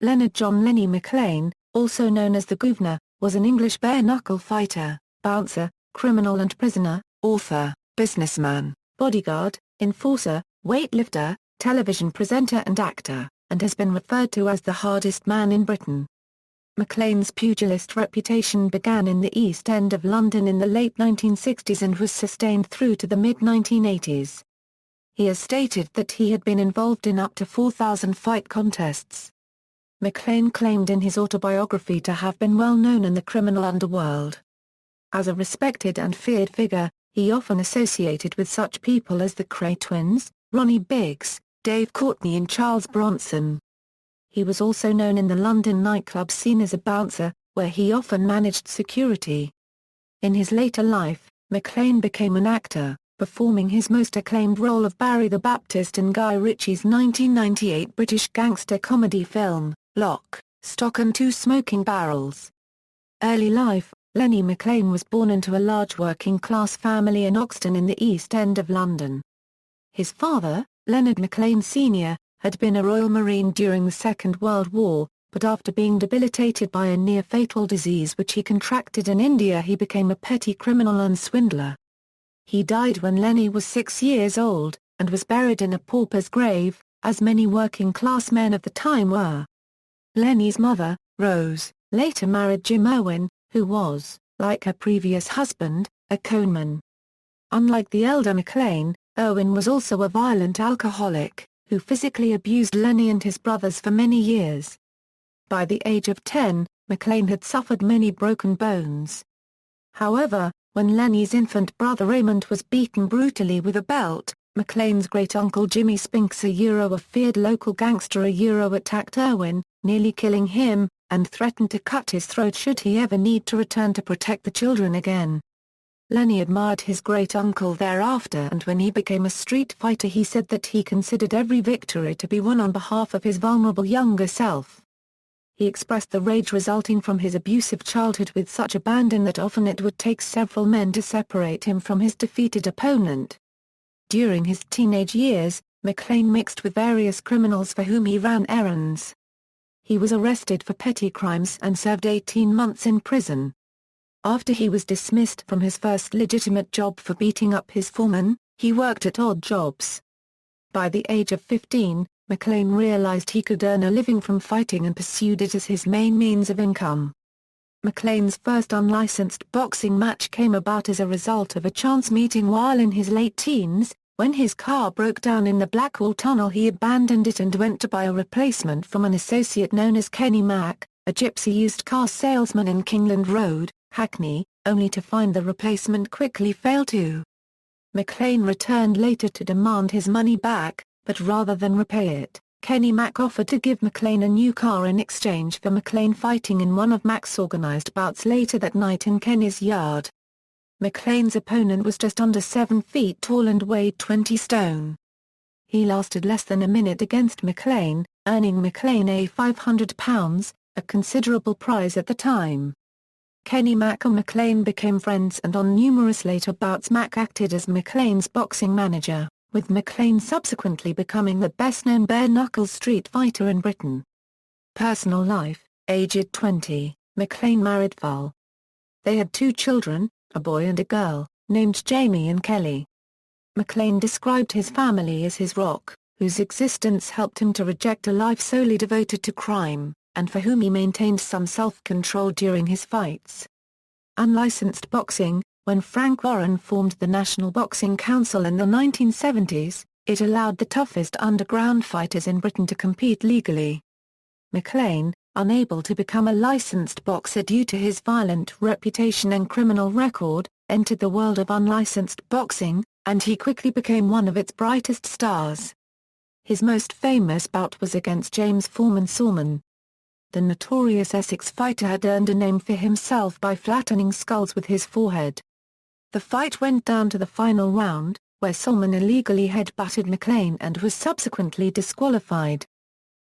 Leonard John Lenny McLean, also known as the Guv'nor, was an English bare-knuckle fighter, bouncer, criminal and prisoner, author, businessman, bodyguard, enforcer, weightlifter, television presenter and actor, and has been referred to as the hardest man in Britain. McLean's pugilist reputation began in the East End of London in the late 1960s and was sustained through to the mid-1980s. He has stated that he had been involved in up to 4,000 fight contests. McLean claimed in his autobiography to have been well known in the criminal underworld. As a respected and feared figure, he often associated with such people as the Kray twins, Ronnie Biggs, Dave Courtney and Charles Bronson. He was also known in the London nightclub scene as a bouncer, where he often managed security. In his later life, McLean became an actor, performing his most acclaimed role of Barry the Baptist in Guy Ritchie's 1998 British gangster comedy film, Lock, Stock and Two Smoking Barrels. Early life: Lenny McLean was born into a large working-class family in Oxton in the East End of London. His father, Leonard McLean Sr., had been a Royal Marine during the Second World War, but after being debilitated by a near-fatal disease which he contracted in India, he became a petty criminal and swindler. He died when Lenny was 6 years old, and was buried in a pauper's grave, as many working-class men of the time were. Lenny's mother, Rose, later married Jim Irwin, who was, like her previous husband, a conman. Unlike the elder McLean, Irwin was also a violent alcoholic, who physically abused Lenny and his brothers for many years. By the age of 10, McLean had suffered many broken bones. However, when Lenny's infant brother Raymond was beaten brutally with a belt, McLean's great-uncle Jimmy Spinks, a feared local gangster, attacked Irwin, nearly killing him, and threatened to cut his throat should he ever need to return to protect the children again. Lenny admired his great-uncle thereafter, and when he became a street fighter he said that he considered every victory to be won on behalf of his vulnerable younger self. He expressed the rage resulting from his abusive childhood with such abandon that often it would take several men to separate him from his defeated opponent. During his teenage years, McLean mixed with various criminals for whom he ran errands. He was arrested for petty crimes and served 18 months in prison. After he was dismissed from his first legitimate job for beating up his foreman, he worked at odd jobs. By the age of 15, McLean realized he could earn a living from fighting and pursued it as his main means of income. McLean's first unlicensed boxing match came about as a result of a chance meeting while in his late teens. When his car broke down in the Blackwall Tunnel, he abandoned it and went to buy a replacement from an associate known as Kenny Mack, a gypsy used car salesman in Kingland Road, Hackney, only to find the replacement quickly fail too. McLean returned later to demand his money back, but rather than repay it, Kenny Mack offered to give McLean a new car in exchange for McLean fighting in one of Mack's organized bouts later that night in Kenny's yard. McLean's opponent was just under 7 feet tall and weighed 20 stone. He lasted less than a minute against McLean, earning McLean a £500, a considerable prize at the time. Kenny Mack and McLean became friends, and on numerous later bouts Mack acted as McLean's boxing manager, with McLean subsequently becoming the best-known bare-knuckle street fighter in Britain. Personal life: aged 20, McLean married Val. They had 2 children, a boy and a girl, named Jamie and Kelly. McLean described his family as his rock, whose existence helped him to reject a life solely devoted to crime, and for whom he maintained some self-control during his fights. Unlicensed boxing: when Frank Warren formed the National Boxing Council in the 1970s, it allowed the toughest underground fighters in Britain to compete legally. McLean, unable to become a licensed boxer due to his violent reputation and criminal record, entered the world of unlicensed boxing, and he quickly became one of its brightest stars. His most famous bout was against James Foreman Sorman. The notorious Essex fighter had earned a name for himself by flattening skulls with his forehead. The fight went down to the final round, where Sorman illegally head-butted McLean and was subsequently disqualified.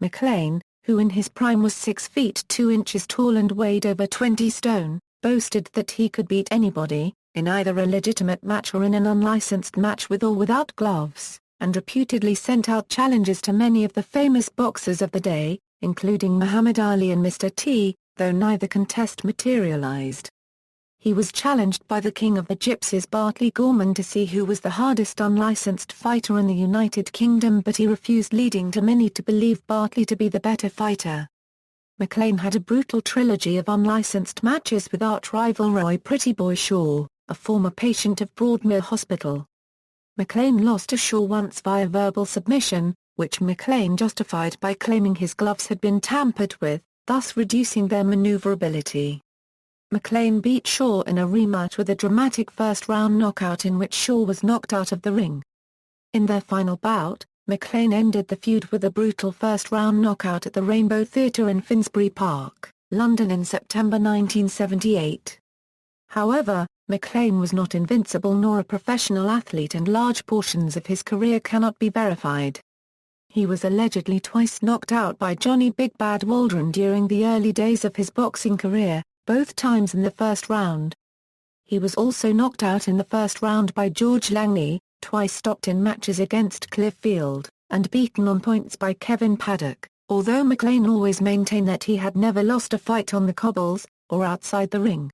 McLean, who in his prime was 6 feet 2 inches tall and weighed over 20 stone, boasted that he could beat anybody, in either a legitimate match or in an unlicensed match with or without gloves, and reputedly sent out challenges to many of the famous boxers of the day, including Muhammad Ali and Mr. T, though neither contest materialized. He was challenged by the King of the Gypsies Bartley Gorman to see who was the hardest unlicensed fighter in the United Kingdom, but he refused, leading to many to believe Bartley to be the better fighter. Mclane had a brutal trilogy of unlicensed matches with arch-rival Roy Pretty Boy Shaw, a former patient of Broadmoor Hospital. Mclane lost to Shaw once via verbal submission, which Mclane justified by claiming his gloves had been tampered with, thus reducing their maneuverability. Mclane beat Shaw in a rematch with a dramatic first-round knockout in which Shaw was knocked out of the ring. In their final bout, Mclane ended the feud with a brutal first-round knockout at the Rainbow Theatre in Finsbury Park, London in September 1978. However, Mclane was not invincible nor a professional athlete, and large portions of his career cannot be verified. He was allegedly twice knocked out by Johnny Big Bad Waldron during the early days of his boxing career, both times in the first round. He was also knocked out in the first round by George Langley, twice stopped in matches against Cliff Field, and beaten on points by Kevin Paddock, although Mclane always maintained that he had never lost a fight on the cobbles, or outside the ring.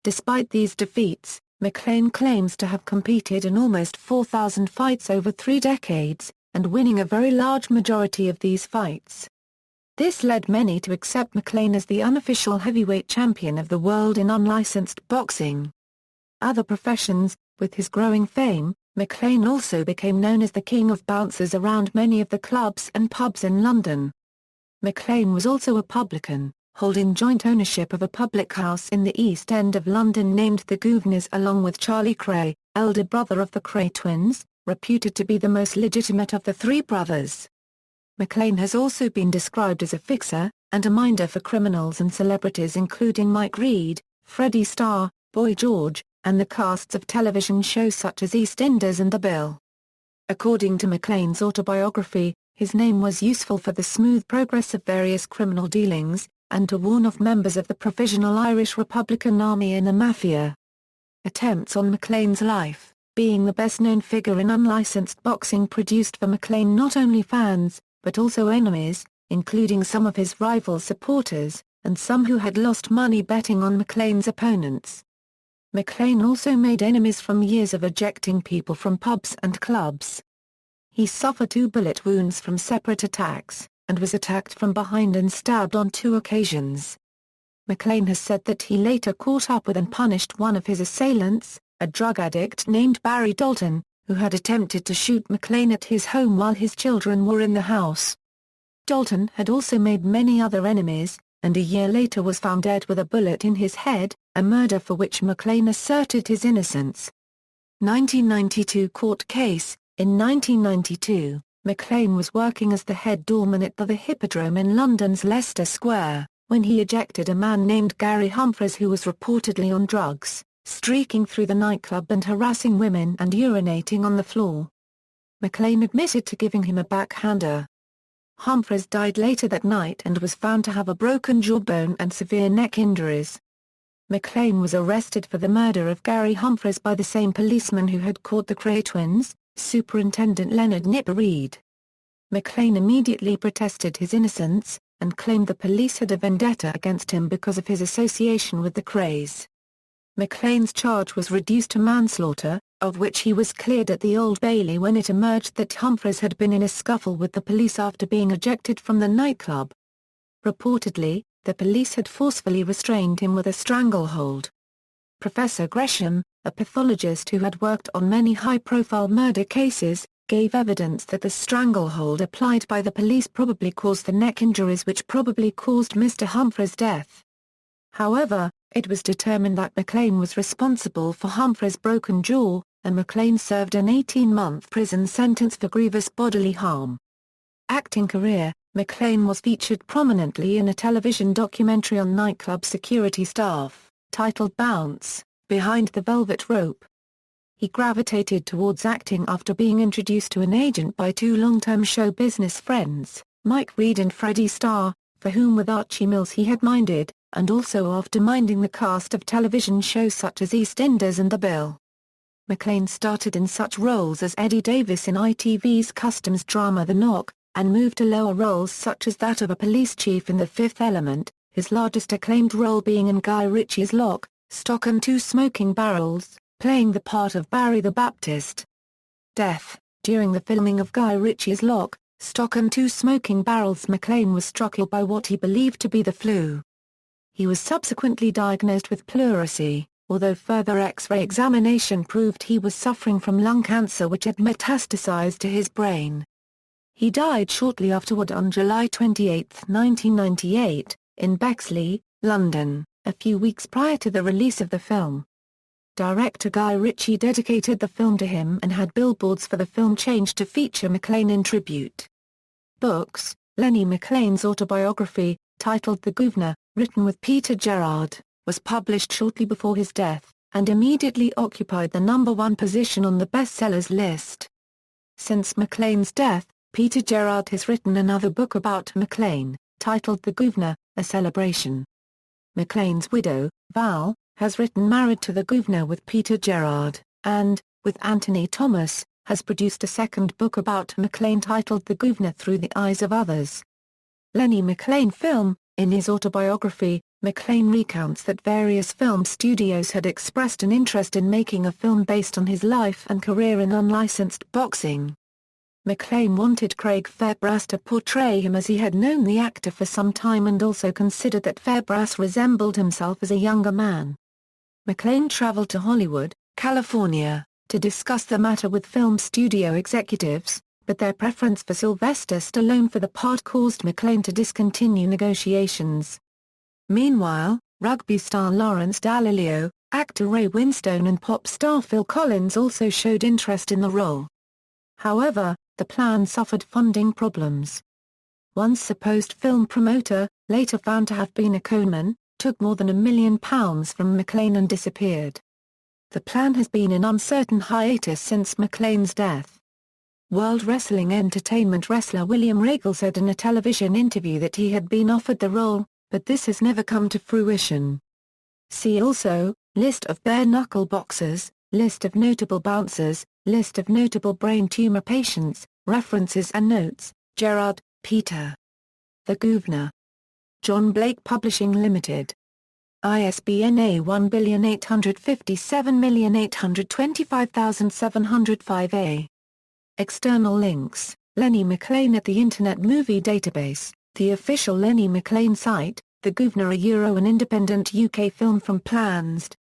Despite these defeats, Mclane claims to have competed in almost 4,000 fights over 3 decades, and winning a very large majority of these fights. This led many to accept Mclane as the unofficial heavyweight champion of the world in unlicensed boxing. Other professions: with his growing fame, Mclane also became known as the king of bouncers around many of the clubs and pubs in London. Mclane was also a publican, holding joint ownership of a public house in the East End of London named the Guv'nor, along with Charlie Cray, elder brother of the Cray twins, reputed to be the most legitimate of the 3 brothers. Mclane has also been described as a fixer, and a minder for criminals and celebrities including Mike Reed, Freddie Starr, Boy George, and the casts of television shows such as EastEnders and The Bill. According to Mclane's autobiography, his name was useful for the smooth progress of various criminal dealings, and to warn off members of the Provisional Irish Republican Army and the Mafia. Attempts on Mclane's life, being the best-known figure in unlicensed boxing, produced for Mclane not only fans, but also enemies, including some of his rival supporters, and some who had lost money betting on Mclane's opponents. Mclane also made enemies from years of ejecting people from pubs and clubs. He suffered 2 bullet wounds from separate attacks, and was attacked from behind and stabbed on 2 occasions. Mclane has said that he later caught up with and punished one of his assailants, a drug addict named Barry Dalton, who had attempted to shoot Mclane at his home while his children were in the house. Dalton had also made many other enemies, and a year later was found dead with a bullet in his head, a murder for which Mclane asserted his innocence. 1992 court case: in 1992, Mclane was working as the head doorman at the Hippodrome in London's Leicester Square, when he ejected a man named Gary Humphreys who was reportedly on drugs, streaking through the nightclub and harassing women and urinating on the floor. Mclane admitted to giving him a backhander. Humphreys died later that night and was found to have a broken jawbone and severe neck injuries. Mclane was arrested for the murder of Gary Humphreys by the same policeman who had caught the Cray twins, Superintendent Leonard "Nip" Reed. Mclane immediately protested his innocence, and claimed the police had a vendetta against him because of his association with the Crays. Mclane's charge was reduced to manslaughter, of which he was cleared at the Old Bailey when it emerged that Humphreys had been in a scuffle with the police after being ejected from the nightclub. Reportedly, the police had forcefully restrained him with a stranglehold. Professor Gresham, a pathologist who had worked on many high-profile murder cases, gave evidence that the stranglehold applied by the police probably caused the neck injuries which probably caused Mr. Humphreys' death. However, it was determined that Mclane was responsible for Humphreys' broken jaw, and Mclane served an 18-month prison sentence for grievous bodily harm. Acting career: Mclane was featured prominently in a television documentary on nightclub security staff, titled Bounce, Behind the Velvet Rope. He gravitated towards acting after being introduced to an agent by 2 long-term show business friends, Mike Reed and Freddie Starr, for whom with Archie Mills he had minded, and also after minding the cast of television shows such as EastEnders and The Bill. Mclane started in such roles as Eddie Davis in ITV's customs drama The Knock, and moved to lower roles such as that of a police chief in The Fifth Element, his largest acclaimed role being in Guy Ritchie's Lock, Stock and Two Smoking Barrels, playing the part of Barry the Baptist. Death. During the filming of Guy Ritchie's Lock, Stock and Two Smoking Barrels, Mclane was struck ill by what he believed to be the flu. He was subsequently diagnosed with pleurisy, although further X-ray examination proved he was suffering from lung cancer which had metastasized to his brain. He died shortly afterward on July 28, 1998, in Bexley, London, a few weeks prior to the release of the film. Director Guy Ritchie dedicated the film to him and had billboards for the film changed to feature Mclane in tribute. Books. Lenny McLean's autobiography, titled The Guv'nor, written with Peter Gerard, was published shortly before his death, and immediately occupied the #1 position on the bestsellers list. Since Mclane's death, Peter Gerard has written another book about Mclane, titled The Guv'nor, A Celebration. Mclane's widow, Val, has written Married to the Guv'nor with Peter Gerard, and, with Anthony Thomas, has produced a second book about Mclane titled The Guv'nor Through the Eyes of Others. Lenny McLean Film. In his autobiography, Mclane recounts that various film studios had expressed an interest in making a film based on his life and career in unlicensed boxing. Mclane wanted Craig Fairbrass to portray him as he had known the actor for some time and also considered that Fairbrass resembled himself as a younger man. Mclane traveled to Hollywood, California, to discuss the matter with film studio executives, but their preference for Sylvester Stallone for the part caused Mclane to discontinue negotiations. Meanwhile, rugby star Lawrence Dallaglio, actor Ray Winstone and pop star Phil Collins also showed interest in the role. However, the plan suffered funding problems. One supposed film promoter, later found to have been a conman, took more than £1 million from Mclane and disappeared. The plan has been in uncertain hiatus since Mclane's death. World Wrestling Entertainment wrestler William Regal said in a television interview that he had been offered the role, but this has never come to fruition. See also, List of bare-knuckle boxers, List of notable bouncers, List of notable brain tumor patients, references and notes. Gerard, Peter. The Guv'nor. John Blake Publishing Limited. ISBN A18578255705A. External links, Lenny McLean at the Internet Movie Database, the official Lenny McLean site, The Guv'nor, an independent UK film from Plansd,